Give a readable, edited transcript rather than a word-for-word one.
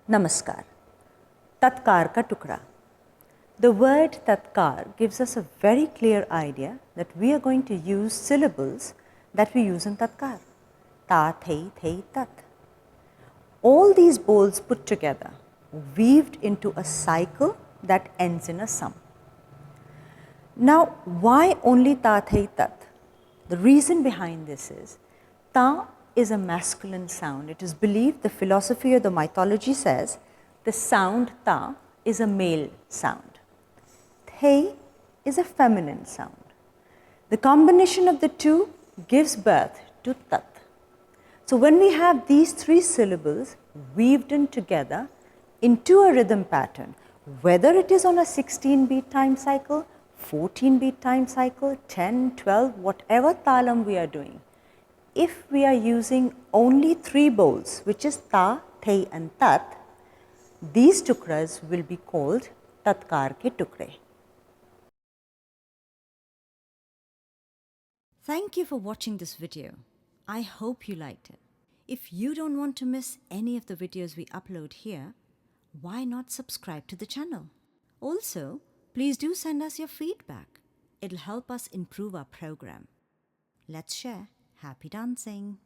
Namaskar. Tatkar ka Tukra. The word Tatkar gives us a very clear idea that we are going to use syllables that we use in Tatkar. Ta, thei, thei, tat. All these bowls put together, weaved into a cycle that ends in a sum. Now, why only ta, thei, tat? The reason behind this is ta is a masculine sound. It is believed, the philosophy or the mythology says, the sound ta is a male sound. Thei is a feminine sound. The combination of the two gives birth to tat. So when we have these three syllables weaved in together into a rhythm pattern, whether it is on a 16-beat time cycle, 14-beat time cycle, 10, 12, whatever talam we are doing, if we are using only three bowls, which is ta, thei and tat, these tukras will be called tatkar ke tukre. Thank you for watching this video. I hope you liked it. If you don't want to miss any of the videos we upload here, why not subscribe to the channel? Also, please do send us your feedback. It'll help us improve our program. Let's share. Happy dancing!